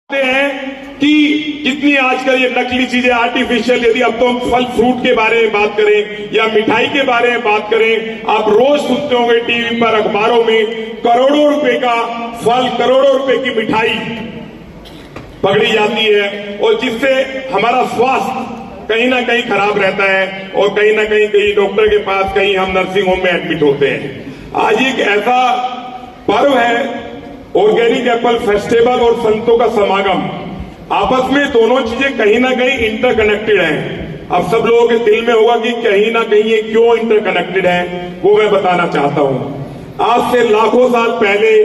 हैं कि कितनी आजकल ये नकली चीजें आर्टिफिशियल, यदि अब तो हम फल फ्रूट के बारे में बात करें या मिठाई के बारे में बात करें, आप रोज सुनते होंगे टीवी पर, अखबारों में, करोड़ों रुपए का फल, करोड़ों रुपए की मिठाई पकड़ी जाती है और जिससे हमारा स्वास्थ्य कहीं ना कहीं खराब रहता है और कहीं ना कहीं डॉक्टर के पास, कहीं हम नर्सिंग होम में एडमिट होते हैं। आज एक ऐसा पर्व है ऑर्गेनिक एप्पल फेस्टिवल और संतों का समागम, आपस में दोनों चीजें कहीं ना कहीं इंटरकनेक्टेड हैं। अब सब लोगों के दिल में होगा कि कहीं ना कहीं ये क्यों इंटरकनेक्टेड है, वो मैं बताना चाहता हूं। आज से लाखों साल पहले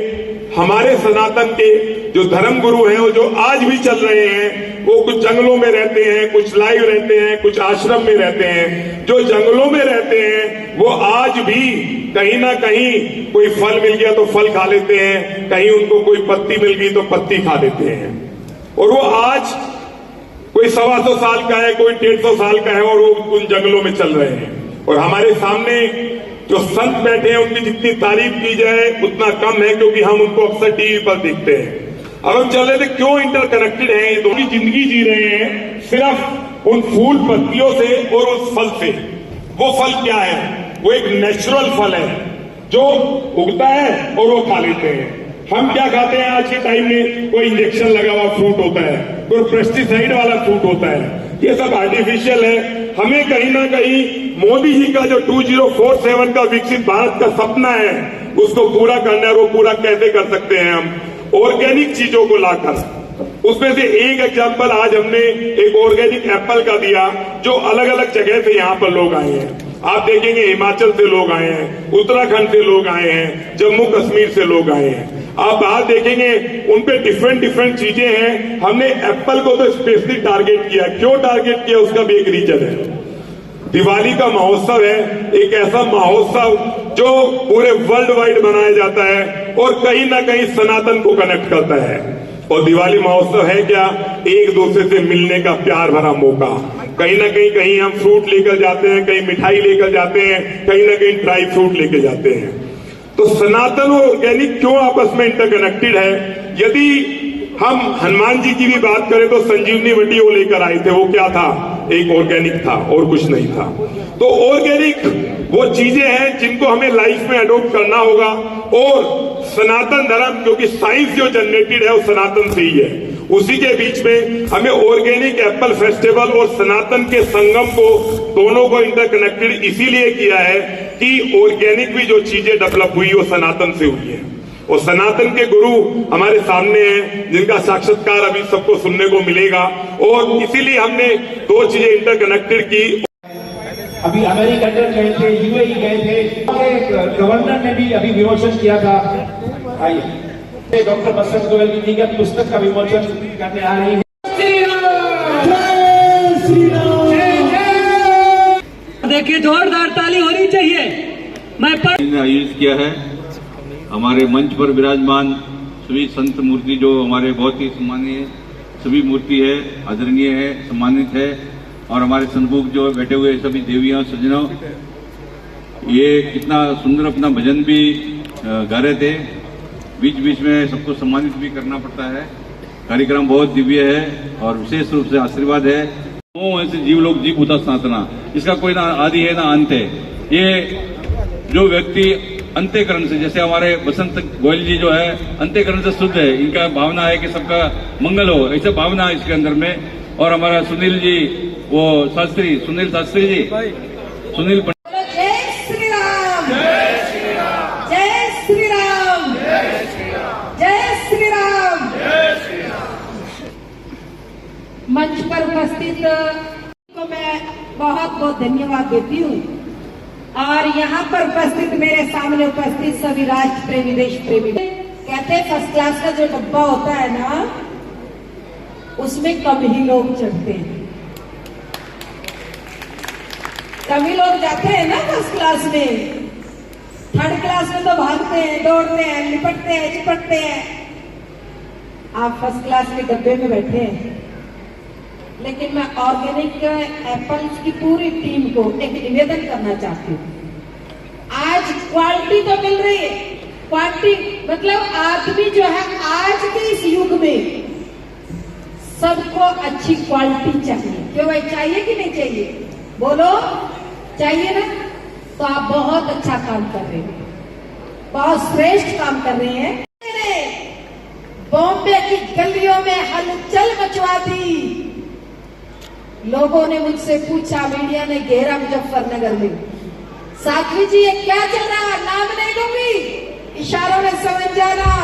हमारे सनातन के जो धर्म गुरु हैं, वो जो आज भी चल रहे हैं, वो कुछ जंगलों में रहते हैं, कुछ लाइव रहते हैं, कुछ आश्रम में रहते हैं। जो जंगलों में रहते हैं वो आज भी कहीं ना कहीं कोई फल मिल गया तो फल खा लेते हैं, कहीं उनको कोई पत्ती मिल गई तो पत्ती खा लेते हैं। और वो आज कोई 125 साल का है, कोई 150 साल का है और वो उन जंगलों में चल रहे हैं। और हमारे सामने जो संत बैठे हैं, उनकी जितनी तारीफ की जाए उतना कम है, क्योंकि हम उनको अक्सर टीवी पर देखते हैं। अब हम चल रहे थे क्यों इंटरकनेक्टेड है, ये दोनों जिंदगी जी रहे हैं सिर्फ उन फूल पत्तियों से और उस फल से। वो फल क्या है? वो एक नेचुरल फल है जो उगता है और वो खा लेते हैं। हम क्या खाते हैं आज के टाइम में? कोई इंजेक्शन लगा हुआ फ्रूट होता है, कोई पेस्टिसाइड वाला फ्रूट होता है, ये सब आर्टिफिशियल है। हमें कहीं ना कहीं मोदी जी का जो 2047 का विकसित भारत का सपना है, उसको पूरा करना है। वो पूरा कैसे कर सकते हैं हम? ऑर्गेनिक चीजों को लाकर। उसमें से एक एग्जाम्पल आज हमने एक ऑर्गेनिक एप्पल का दिया, जो अलग अलग जगह से यहाँ पर लोग आए हैं। आप देखेंगे हिमाचल से लोग आए हैं, उत्तराखंड से लोग आए हैं, जम्मू कश्मीर से लोग आए हैं। आप बाहर देखेंगे उनपे डिफरेंट चीजें हैं। हमने एप्पल को तो स्पेशली टारगेट किया। क्यों टारगेट किया? उसका भी एक रीजन है। दिवाली का महोत्सव है, एक ऐसा महोत्सव जो पूरे वर्ल्ड वाइड मनाया जाता है और कहीं ना कहीं सनातन को कनेक्ट करता है। और दिवाली महोत्सव है क्या? एक दूसरे से मिलने का प्यार भरा मौका। कहीं ना कहीं हम फ्रूट लेकर जाते हैं, कहीं मिठाई लेकर जाते हैं, कहीं ना कहीं ड्राई फ्रूट लेकर जाते हैं। तो सनातन और ऑर्गेनिक क्यों आपस में इंटरकनेक्टेड है? यदि हम हनुमान जी की भी बात करें तो संजीवनी बटी वो लेकर आए थे। वो क्या था? एक ऑर्गेनिक था और कुछ नहीं था। तो ऑर्गेनिक वो चीजें हैं जिनको हमें लाइफ में अडॉप्ट करना होगा। और सनातन धर्म, क्योंकि साइंस जो जनरेटेड है वो सनातन से ही है, उसी के बीच में हमें ऑर्गेनिक एप्पल फेस्टिवल और सनातन के संगम को, दोनों को इंटरकनेक्टेड इसीलिए किया है कि ऑर्गेनिक भी जो चीजें डेवलप हुई वो सनातन से हुई है। और सनातन के गुरु हमारे सामने हैं, जिनका साक्षात्कार अभी सबको सुनने को मिलेगा। और इसीलिए हमने दो चीजें इंटरकनेक्टेड की। अभी अमेरिका गए थे, यूएई गए थे, गवर्नर ने भी अभी विमोचन किया था। आइए, डॉक्टर बसंत गोयल जी की पुस्तक का विमोचन करने आ रही है। देखिए, जोरदार ताली होनी चाहिए। मैं आयोजित किया है। हमारे मंच पर विराजमान सभी संत मूर्ति, जो हमारे बहुत ही सम्मानीय सभी मूर्ति है, आदरणीय है, सम्मानित है, और हमारे सन्मुख जो बैठे हुए सभी देवियों सज्जनों, ये कितना सुंदर अपना भजन भी गा रहे थे। बीच बीच में सबको सम्मानित भी करना पड़ता है। कार्यक्रम बहुत दिव्य है और विशेष रूप से आशीर्वाद है। ऐसे जीव लोग जीव भूता सनातना, इसका कोई ना आदि है ना अंत है। ये जो व्यक्ति अंतःकरण से, जैसे हमारे बसंत गोयल जी जो है अंतःकरण से शुद्ध है, इनका भावना है कि सबका मंगल हो, ऐसा भावना है इसके अंदर में। और हमारा सुनील जी, वो शास्त्री, सुनील शास्त्री जी, सुनील जय श्री राम, जय श्री राम, जय श्री राम, जय श्री राम, जय श्री राम, जय श्री राम। मंच पर उपस्थित को मैं बहुत बहुत धन्यवाद देती हूँ। और यहाँ पर उपस्थित, मेरे सामने उपस्थित सभी राष्ट्र प्रेमी, देश प्रेमी, कहते हैं फर्स्ट क्लास का जो डब्बा होता है ना, उसमें कम ही लोग चढ़ते हैं। कम ही लोग जाते हैं ना फर्स्ट क्लास में। थर्ड क्लास में तो भागते हैं, दौड़ते हैं, लिपटते हैं, चिपटते हैं। आप फर्स्ट क्लास के डब्बे में बैठे हैं। लेकिन मैं ऑर्गेनिक एप्पल्स की पूरी टीम को एक निवेदन करना चाहती हूँ। आज क्वालिटी तो मिल रही है, क्वालिटी मतलब आदमी जो है आज के इस युग में सबको अच्छी क्वालिटी चाहिए। क्यों भाई, चाहिए कि नहीं चाहिए? बोलो, चाहिए ना? तो आप बहुत अच्छा काम कर रहे हैं, बहुत श्रेष्ठ काम कर रहे हैं। बॉम्बे की गलियों में हलचल मचवा दी। लोगों ने मुझसे पूछा, मीडिया ने घेरा मुजफ्फरनगर में, साध्वी जी ये क्या चल रहा? नाम नहीं दूंगी, इशारों में समझ जाना।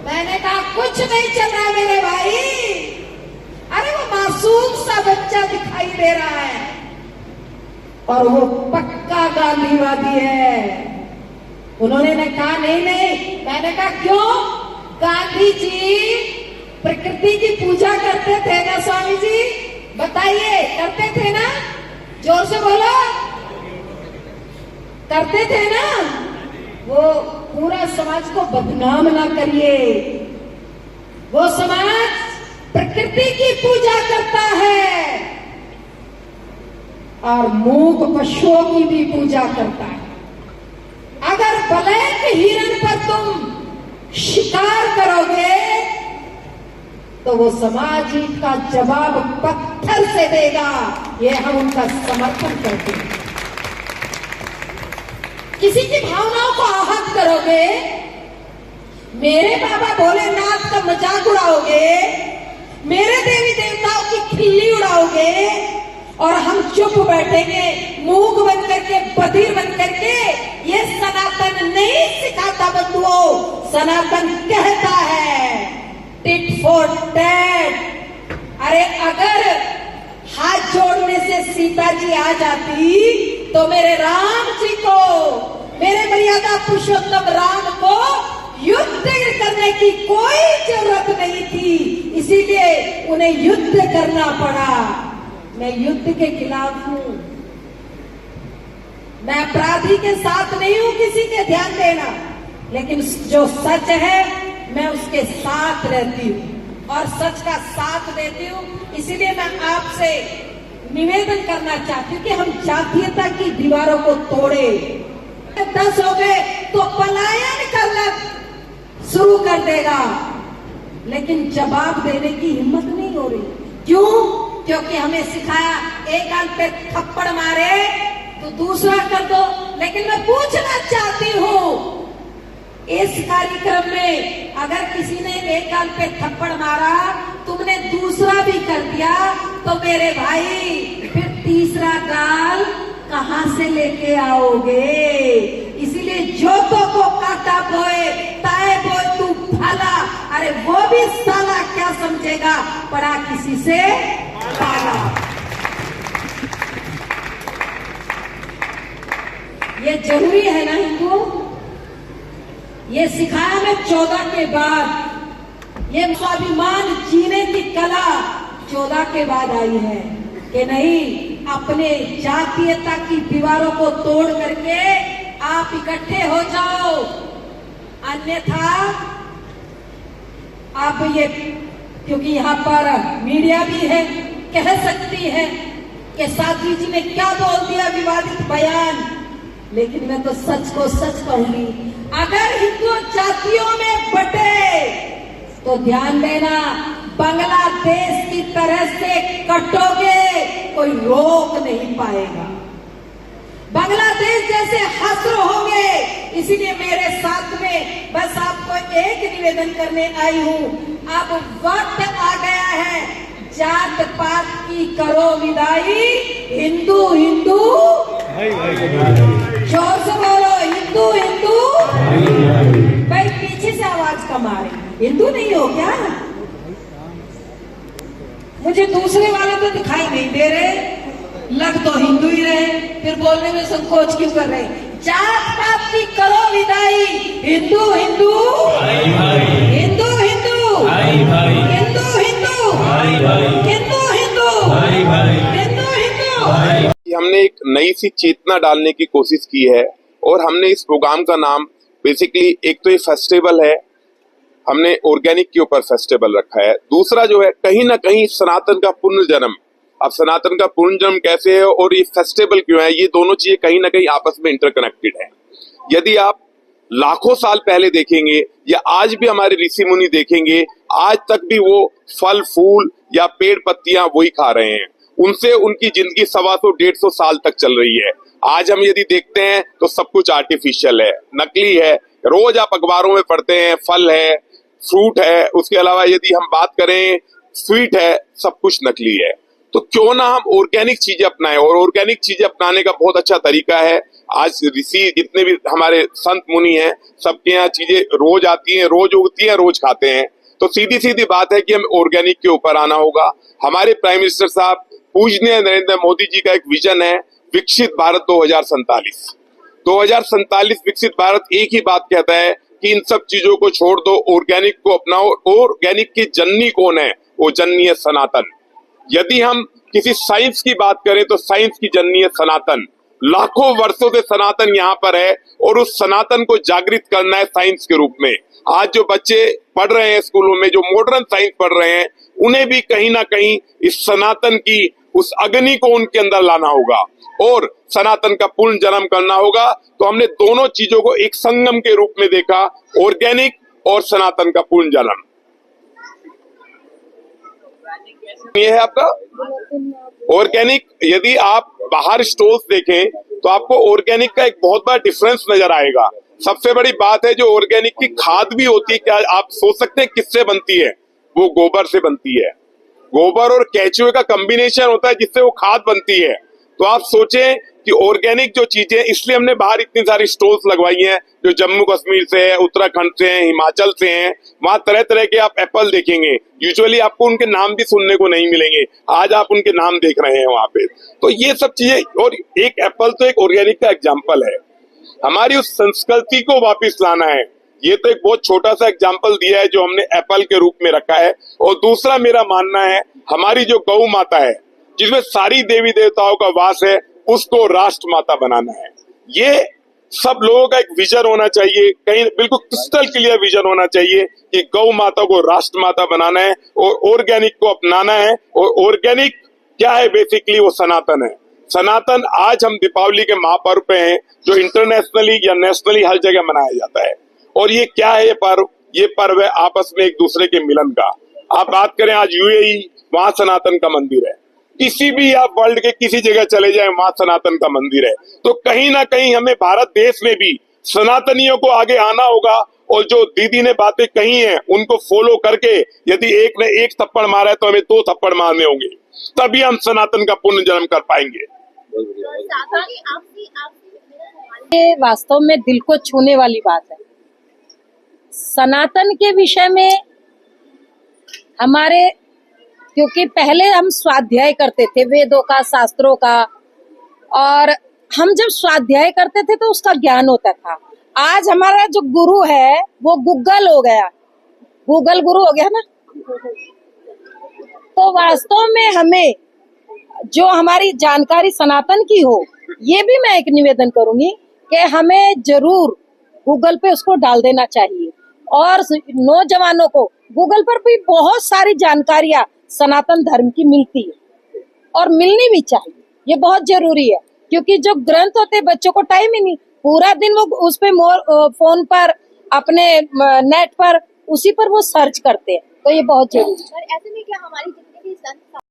मैंने कहा कुछ नहीं चल रहा मेरे भाई। अरे वो मासूम सा बच्चा दिखाई दे रहा है और वो पक्का गांधीवादी है। उन्होंने कहा नहीं नहीं। मैंने कहा क्यों? गांधी जी प्रकृति की पूजा करते थे ना स्वामी जी? बताइए, करते थे ना? जोर से बोलो, करते थे ना? वो पूरा समाज को बदनाम ना करिए। वो समाज प्रकृति की पूजा करता है और मूक पशुओं की भी पूजा करता है। अगर ब्लैक हिरण पर तुम शिकार करोगे तो वो समाज का जवाब पत्थर से देगा। ये हम उनका समर्थन करते हैं। किसी की भावनाओं को आहत करोगे, मेरे बाबा भोलेनाथ का मजाक उड़ाओगे, मेरे देवी देवताओं की खिल्ली उड़ाओगे और हम चुप बैठेंगे मूक बन करके, बधिर बन करके। ये सनातन नहीं सिखाता बंधुओं, सनातन कहता है टिट फॉर टैट। अरे अगर हाथ जोड़ने से सीता जी आ जाती तो मेरे राम जी को, मेरे मर्यादा पुरुषोत्तम राम को युद्ध करने की कोई जरूरत नहीं थी, इसीलिए उन्हें युद्ध करना पड़ा। मैं युद्ध के खिलाफ हूं, मैं अपराधी के साथ नहीं हूं, किसी के ध्यान देना, लेकिन जो सच है मैं उसके साथ रहती हूं और सच का साथ देती हूं। इसीलिए मैं आपसे निवेदन करना चाहती हूं कि हम जातीयता की दीवारों को तोड़े। 10 हो गए तो पलायन करना शुरू कर देगा, लेकिन जवाब देने की हिम्मत नहीं हो रही। क्यों? क्योंकि हमें सिखाया एक कान पे थप्पड़ मारे तो दूसरा कर दो। लेकिन मैं पूछना चाहती हूं, इस कार्यक्रम में अगर किसी ने एक कान पे थप्पड़ मारा, तुमने दूसरा भी कर दिया, तो मेरे भाई फिर तीसरा गाल कहां से लेके आओगे? इसीलिए जोतों को काटा बोए, ताए बोए तू भला। अरे वो भी साला क्या समझेगा, पड़ा किसी से पाला। ये जरूरी है ना हिंदू? ये सिखाया मैं 14 के बाद। ये स्वाभिमान जीने की कला 14 के बाद आई है कि नहीं, अपने जातीयता की दीवारों को तोड़ करके आप इकट्ठे हो जाओ, अन्यथा आप ये, क्योंकि यहाँ पर मीडिया भी है, कह सकती है कि साध्वी जी ने क्या बोल दिया, विवादित बयान। लेकिन मैं तो सच को सच कहूंगी, अगर हिंदू जातियों में बटे तो ध्यान देना, बांग्लादेश की तरह से कटोगे कोई रोक नहीं पाएगा। बांग्लादेश जैसे हस्र होंगे। इसीलिए मेरे साथ में बस आपको एक निवेदन करने आई हूं, अब वक्त आ गया है, जात पात की करो विदाई, हिंदू हिंदू जोर से बोलो, हिंदू हिंदू। भाई पीछे से आवाज कम आ रही, हिंदू नहीं हो क्या? मुझे दूसरे वाले तो दिखाई नहीं दे रहे, लग तो हिंदू ही रहे, फिर बोलने में संकोच क्यों कर रहे? जात पात की करो विदाई, हिंदू हिंदू हिंदू हिंदू हिंदू हिंदू हिंदू हिंदू हिंदू। हमने एक नई सी चेतना डालने की कोशिश की है और हमने इस प्रोग्राम का नाम बेसिकली, एक तो ये फेस्टिवल है, हमने ऑर्गेनिक के ऊपर फेस्टिवल रखा है। दूसरा जो है कहीं ना कहीं सनातन का पुनर्जन्म। अब सनातन का पुनर्जन्म कैसे है और ये फेस्टिवल क्यों है, ये दोनों चीजें कहीं ना कहीं आपस में इंटरकनेक्टेड है। यदि आप लाखों साल पहले देखेंगे या आज भी हमारे ऋषि मुनि देखेंगे, आज तक भी वो फल फूल या पेड़ पत्तियां वही खा रहे हैं। उनसे उनकी जिंदगी 125-150 साल तक चल रही है। आज हम यदि देखते हैं तो सब कुछ आर्टिफिशियल है, नकली है। रोज आप अखबारों में पढ़ते हैं फल है, फ्रूट है, उसके अलावा यदि हम बात करें स्वीट है, सब कुछ नकली है। तो क्यों ना हम ऑर्गेनिक चीजें अपनाएं, और ऑर्गेनिक चीजें अपनाने का बहुत अच्छा तरीका है। आज ऋषि जितने भी हमारे संत मुनि हैं, सबके यहाँ चीजें रोज आती हैं, रोज उगती हैं, रोज खाते हैं। तो सीधी सीधी बात है कि हमें ऑर्गेनिक के ऊपर आना होगा। हमारे प्राइम मिनिस्टर साहब पूजनीय नरेंद्र मोदी जी का एक विजन है, विकसित भारत 2047। 2047 विकसित भारत एक ही बात कहता है कि इन सब चीजों को छोड़ दो, ऑर्गेनिक को अपनाओ। ऑर्गेनिक की जननी कौन है? वो जननी है सनातन। यदि हम किसी साइंस की बात करें तो साइंस की जननी है सनातन। लाखों वर्षों से सनातन यहाँ पर है और उस सनातन को जागृत करना है साइंस के रूप में। आज जो बच्चे पढ़ रहे हैं स्कूलों में, जो मॉडर्न साइंस पढ़ रहे हैं, उन्हें भी कहीं ना कहीं इस सनातन की उस अग्नि को उनके अंदर लाना होगा और सनातन का पूर्ण जन्म करना होगा। तो हमने दोनों चीजों को एक संगम के रूप में देखा, ऑर्गेनिक और सनातन का पूर्ण जन्म। ये है आपका ऑर्गेनिक। यदि आप बाहर स्टोर्स देखें तो आपको ऑर्गेनिक का एक बहुत बड़ा डिफरेंस नजर आएगा। सबसे बड़ी बात है जो ऑर्गेनिक की खाद भी होती है, क्या आप सोच सकते हैं किससे बनती है? वो गोबर से बनती है। गोबर और केचुए का कॉम्बिनेशन होता है जिससे वो खाद बनती है। तो आप सोचें कि ऑर्गेनिक जो चीजें, इसलिए हमने बाहर इतनी सारी स्टोर्स लगवाई हैं जो जम्मू कश्मीर से है, उत्तराखंड से है, हिमाचल से हैं। वहां तरह तरह के आप एप्पल देखेंगे, यूजुअली आपको उनके नाम भी सुनने को नहीं मिलेंगे, आज आप उनके नाम देख रहे हैं वहां पे। तो ये सब चीजें, और एक एप्पल तो एक ऑर्गेनिक का एग्जाम्पल है। हमारी उस संस्कृति को वापिस लाना है। ये तो एक बहुत छोटा सा एग्जाम्पल दिया है जो हमने एप्पल के रूप में रखा है। और दूसरा मेरा मानना है, हमारी जो गौ माता है जिसमें सारी देवी देवताओं का वास है, उसको राष्ट्र माता बनाना है। ये सब लोगों का एक विजन होना चाहिए, कहीं बिल्कुल क्रिस्टल क्लियर विजन होना चाहिए कि गौ माता को राष्ट्र माता बनाना है और ऑर्गेनिक को अपनाना है। और ऑर्गेनिक क्या है? बेसिकली वो सनातन है। सनातन आज हम दीपावली के महापर्व पे हैं जो इंटरनेशनली या नेशनली हर जगह मनाया जाता है। और ये क्या है? ये पर्व है आपस में एक दूसरे के मिलन का। आप बात करें आज यूएई, वहां सनातन का मंदिर है। किसी भी आप वर्ल्ड के किसी जगह चले जाएं, वहां सनातन का मंदिर है। तो कहीं ना कहीं हमें भारत देश में भी सनातनियों को आगे आना होगा और जो दीदी ने बातें कही हैं उनको फॉलो करके, यदि एक ने एक थप्पड़ मारा है तो हमें 2 थप्पड़ मारने होंगे, तभी हम सनातन का पुण्य जन्म कर पाएंगे। ये वास्तव में दिल को छूने वाली बात है। सनातन के विषय में हमारे, क्योंकि पहले हम स्वाध्याय करते थे वेदों का, शास्त्रों का, और हम जब स्वाध्याय करते थे तो उसका ज्ञान होता था। आज हमारा जो गुरु है वो गूगल हो गया, गूगल गुरु हो गया ना। तो वास्तव में हमें जो हमारी जानकारी सनातन की हो, ये भी मैं एक निवेदन करूंगी कि हमें जरूर गूगल पे उसको डाल देना चाहिए। और नौजवानों को गूगल पर भी बहुत सारी जानकारियां सनातन धर्म की मिलती है और मिलनी भी चाहिए, ये बहुत जरूरी है। क्योंकि जो ग्रंथ होते हैं बच्चों को टाइम ही नहीं, पूरा दिन वो उस पे फोन पर, अपने नेट पर, उसी पर वो सर्च करते हैं। तो ये बहुत जरूरी है। ऐसे में क्या हमारी जितनी भी